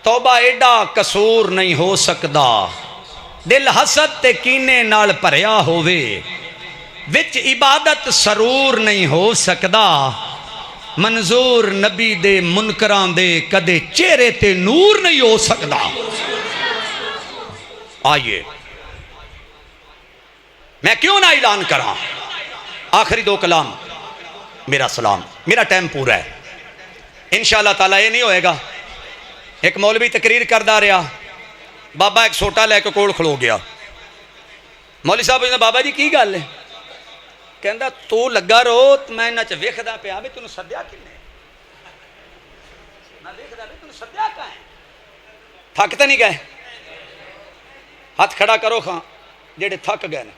तौबा एडा कसूर नहीं हो सकता। दिल हसद ते कीने नाल भरिया होवे, विच इबादत सरूर नहीं हो सकता। मंजूर नबी दे मुनकरां दे कदे चेहरे ते नूर नहीं हो सकता। आइए मैं क्यों ना ऐलान करा, आखिरी दो कलाम मेरा सलाम, मेरा टाइम पूरा है। इंशाअल्लाह ताला ये नहीं होएगा। एक मौलवी तकरीर करदा रहा, बाबा एक सोटा लैके कोल खलो गया। मौलवी साहब ने बाबा जी की गल है? कहंदा तू लगा रहो, मैं इन्हां च वेखदा पिया भी तैनूं सद्या किन्ने, मैं वेखदा भी तैनूं सद्या कां है। थक तो नहीं गए? हाथ खड़ा करो खां जेड़े थक गए ने,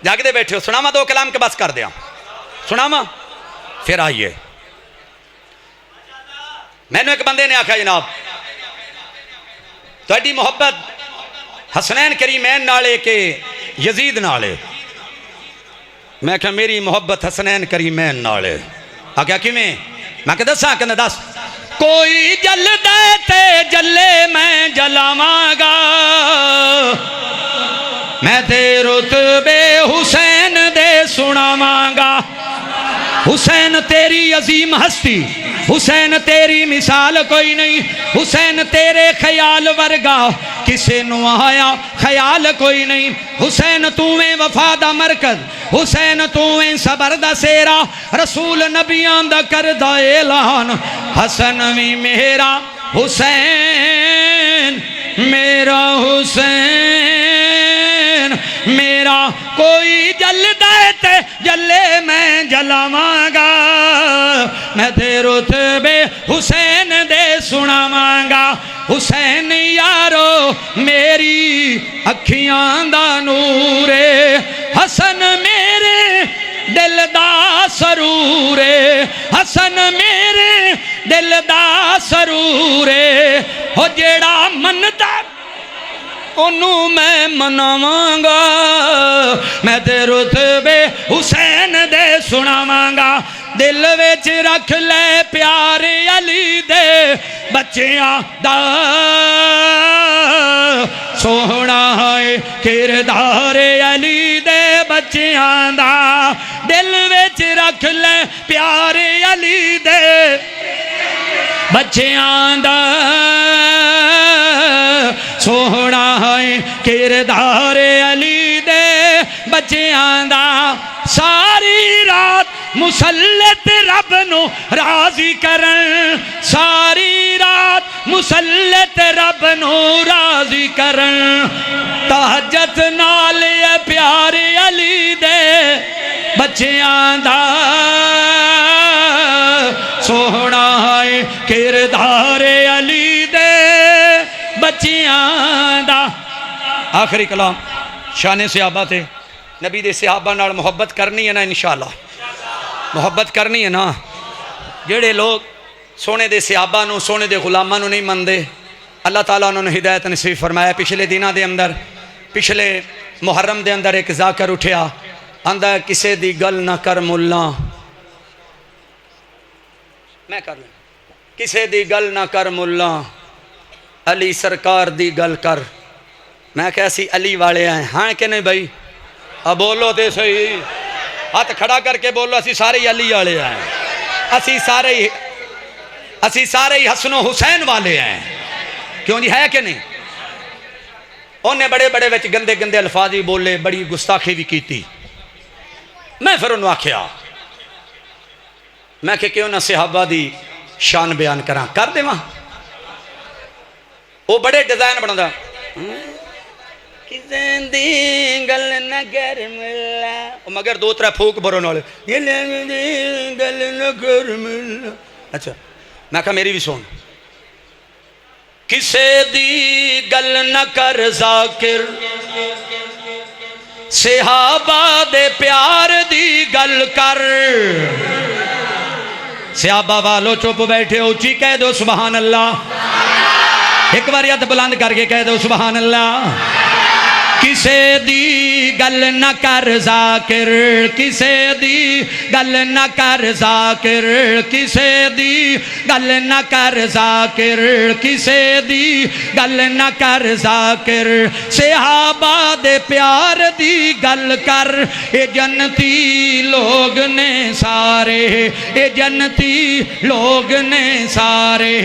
जागदे बैठे हो। सुनावा दो कलाम के बस कर दिया, सुनावा फिर आइए। मैनू एक बंदे ने आखा जनाब तुहाडी मोहब्बत हसनैन करीमैन नाले के यजीद नाले। मैं क्या मेरी मोहब्बत हसनैन करीमैन नाले। आख्या किवें? मैं क्या दसा? कहंदा दस। कोई जलदे ते जले मैं जलावांगा, मैं ते रुतबे हुसैन दे सुनावांगा। हुसैन तेरी अजीम हस्ती, हुसैन तेरी मिसाल कोई नहीं, हुसैन तेरे ख्याल वर्गा किसे नू आया ख्याल कोई नहीं। हुसैन तूवें वफा दा मरकज, हुसैन तूवें सबर दा सेरा, रसूल नबियां दा करदा ऐलान। हसन भी मेरा हुसैन, मेरा हुसैन मेरा। कोई जलदा ते जले मैं जलावांगा, मैं ते रुतबे हुसैन दे सुनावांगा। हुसैन यारो मेरी अखियां दा नूरे, हसन मेरे दिल दा सरूरे, हसन मेरे दिल दा सरूरे। हो जेड़ा मनदा ओनू मैं मनावांगा, मैं ते रुतबे हुसैन दे सुनावांगा। दिल विच रख ले प्यारे अली दे बच्चियां दा, सोहना है किरदार अली दे बच्चियां दा। दिल विच रख ले प्यारे अली दे बच्चियां दा, सोहना है किरदार अली दे बच्चियां दा। सारी रात मुसल्लत रब नू राजी करन, सारी रात मुसल्लत रब नू राजी करन। तहज्जुद नाल प्यारे अली दे बच्चियां दा, सोहना है किरदार अली दे बच्चियां दा। आखिरी कलाम शान सहाबा थे नबी दे सहाबा नाल मुहब्बत करनी है ना, इंशाअल्लाह मुहब्बत करनी है ना। जेड़े लोग सोने दे सहाबा नूं, सोने दे गुलामां नूं नहीं मनदे, अल्लाह ताला उन्होंने हिदायत नसीब फरमाया। पिछले दिनों के अंदर, पिछले मुहर्रम के अंदर एक जाकर उठिया, आंदा किसे दी गल ना कर मुल्ला, मैं कर लूँ, किसे दी गल ना कर मुल्ला, अली सरकार दी गल कर। मैं क्या असी अली वाले हैं, हाँ कि नहीं भाई? अब बोलो तो सही, हाथ खड़ा करके बोलो, असी सारे ही अली वाले हैं, असी सारे ही हसनो हुसैन वाले हैं। क्यों जी, है कि नहीं? उन्हें बड़े बड़े विच गंदे गंदे अल्फाज भी बोले, बड़ी गुस्ताखी भी की। मैं फिर उन्होंने आख्या, मैं कि क्यों ना सहाबा दी शान बयान करा, कर देवां। वो बड़े डिजाइन बना, गल न कर मिला, मगर दो त्रै फूक बरोन वाले, गल न कर मिला। अच्छा, मैं कहा मेरी भी सुन, किसे दी गल न कर जाकिर, सहाबा दे प्यार दी गल कर। सहाबा वालो चुप बैठे, ऊंची कह दो सुभान अल्लाह। एक बार हाथ बुलंद करके कह दो सुभान अल्लाह। किसे दी गल न कर जाकिर, किसे दी गल न कर जाकिर, किसे दी गल न कर जाकिर, किसे दी गल न कर जाकिर। सहाबा दे प्यार दी गल कर, ये जन्नती लोग ने सारे, ये जन्नती लोग ने सारे।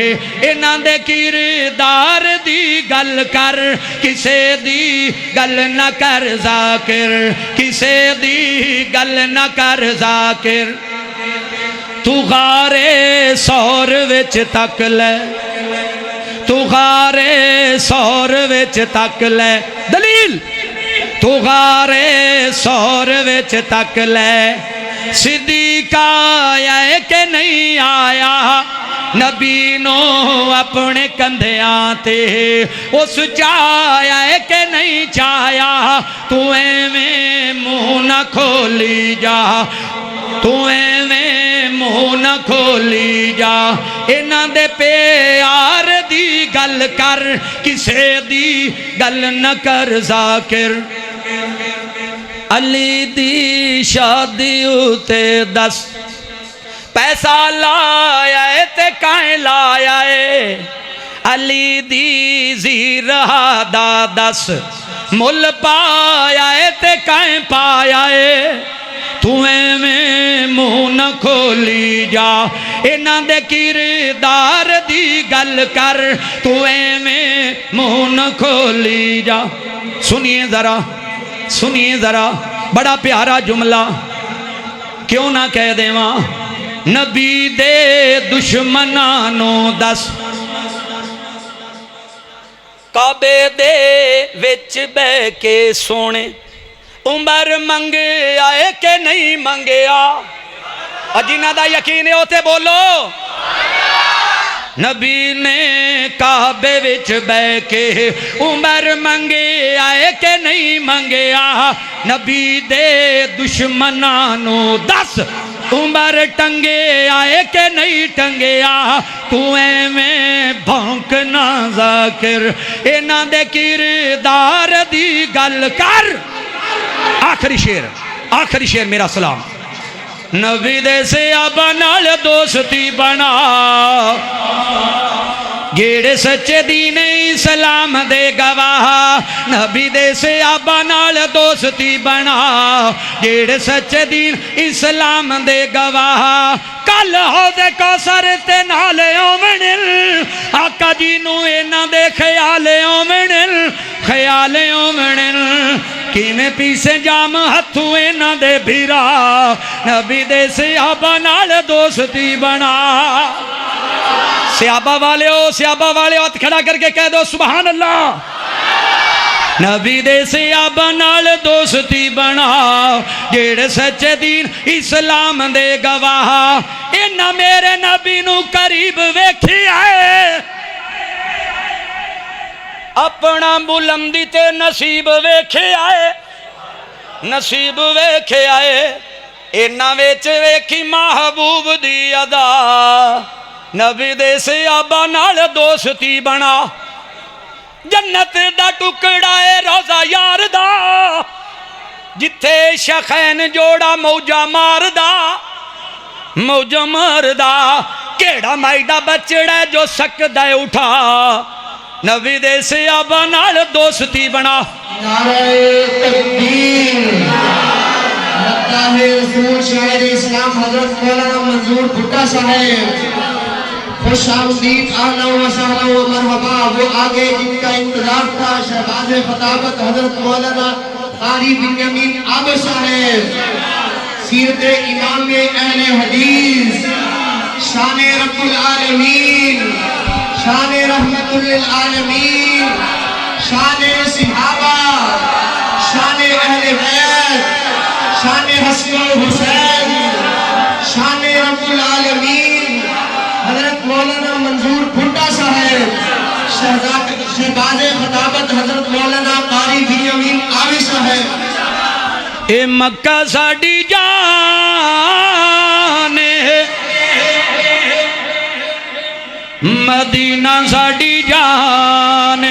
इन्हां दे किरदार दी गल कर, किसे दी गल न कर जाकिर, किसे दी गल न कर जाकिर। तू गारे सौर विच तक ले, तू गारे सौर विच तक ले, दलील तू गारे सौर विच तक ले। सिद्दीक़ आया के नहीं आया, नबी नो अपने कंधियां ते उस चाया के नहीं चाया। तू एवें मुँह न खोली जा, तू एवें मुँह न खोली जा। इन्हां दे प्यार दी गल कर, किसे दी गल न कर जाकिर। अली दी शादी उते दस पैसा लाया है ते काए लाया है। अली दी जीरहा दा दस मुल पाया है ते काए पाया है। तू एवें मुँह न खोली जा, इन्हां दे किरदार दी गल कर। तू एवें मुँह न खोली जा। सुनिए जरा, सुनिए जरा, बड़ा प्यारा जुमला क्यों ना कह देवा। नबी दे दुश्मनां नो दस, काबे दे विच बह के सोने उमर मंगे आए के नहीं मंगया। जिन्हां दा यकीन है उते बोलो। नबी ने काबे विच बह के उमर मंगे आए के नहीं मंगया। नबी दे दुश्मनां नो दस उमर टंगे आए के नहीं टंगया। तू एवें भौंकना जाकिर, इन्हां दे किरदार दी गल कर। आखिरी शेर, आखिरी शेर मेरा सलाम। नबी दे सहाबा नाल दोस्ती बना, जेड़े सच्चे दीन इस्लाम दे गवाह। नबी दे सहाबा नाल दोस्ती बना, जेड़े सच्चे दीन इस्लाम दे गवाह। कल होदे कौसर ते नाल ओवण, आका जी नू इन्हां दे ख्याल ओवण, ख्याल ओवण। किवें पीसे जाम हथू इन्हां दे भीरा, नबी दे सहाबा नाल दोस्ती बना। सहाबा वाले हो, सहाबा वाले हाथ खड़ा करके कह दो सुभान अल्लाह। नबी दे सहाबा नाल दोस्ती बना, जेड़े सच्चे दीन इस्लाम दे गवाह। इन्हां मेरे नबी नू करीब वेखिया है, अपना बुलंदी ते नसीब वेखिया है। नसीब वेखे आए इन्ना विच वेखी महबूब दी अदा नबी दे सहाबा नाल दोस्ती बना जन्नत दा टुकड़ा है रोजा यार दा जिथे शखैन जोड़ा मौजा मारदा मौजा मारदा केड़ा माइडा बचड़ा जो सकदा है उठा नबी दे सहाबा नाल दोस्ती बना नारे तकबीर लगता है रसूल शायर इस्लाम हजरत मौलाना मंजूर भुट्टा साहब खुश आमदीद आला व सहला व मरहबा। वो आगे जिनका इंतजार था शहबाज खताबत हजरत मौलाना कारी बिन्यामीन आब साहब सीरत इमाम अहले हदीस शान रब्बुल आलमीन शान रहमतुल लिल आलमीन शान सहाबा शान अहले बैत शान हसन हुसैन शान रब्बुल आलमीन हजरत मौलाना मंजूर भुट्टा साहब शहबाज खताबत हजरत मौलाना कारी बिन्यामीन आबी साहब। ए मक्का साडी जान मदीना साडी जान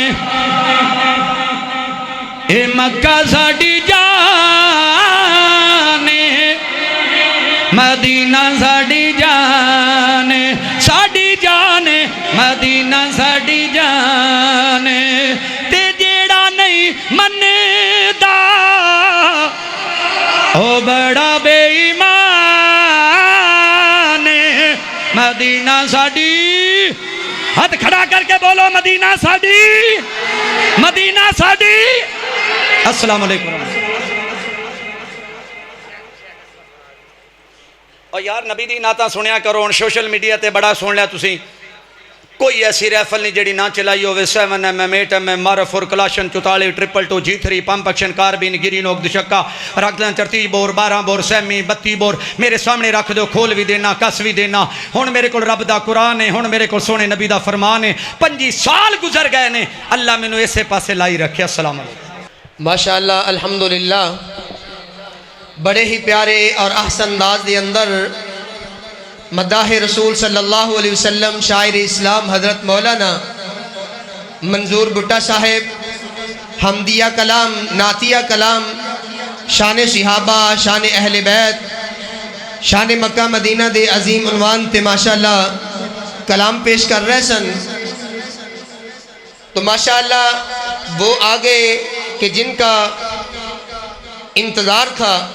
ए मक्का साडी जान मदीना साडी जान मदीना साडी जान ते जेड़ा नहीं मनदा ओ बड़ा बेईमान मदीना साडी हाथ खड़ा करके बोलो मदीना साडी मदीना साडी। अस्सलाम वालेकुम। और यार नबी दी नाता सुनिया करो हुण सोशल मीडिया ते बड़ा सुन लिया तुसी कोई ऐसी राइफल नहीं जी ना चलाई हो 7mm 8mm मारफुर कलाशन 44 222 G3 पंप एक्शन कारबीन गिरी नोक दुशक्का रखद 33 बोर 12 बोर सैमी 32 बोर मेरे सामने रख दो खोल भी देना कस भी देना। हुण मेरे को रब दा कुरान है हुण मेरे को सोने नबी दा फरमान है 25 साल गुजर गए ने अल्लाह मैनू इसे पासे लाई रखे। अस्सलाम वालेकुम। माशाअल्लाह अल्हम्दुलिल्लाह बड़े ही प्यारे और अहसन अंदाज के अंदर मदाह रसूल सल्लल्लाहु अलैहि वसल्लम शायर इस्लाम हज़रत मौलाना मंजूर भुट्टा साहेब हमदिया कलाम नातिया कलाम शान सहाबा शान अहले बैत शान मक्का मदीना दे अजीम उन्वान ते माशाअल्लाह कलाम पेश कर रहे सन। तो माशाअल्लाह वो आगे कि जिनका इंतज़ार था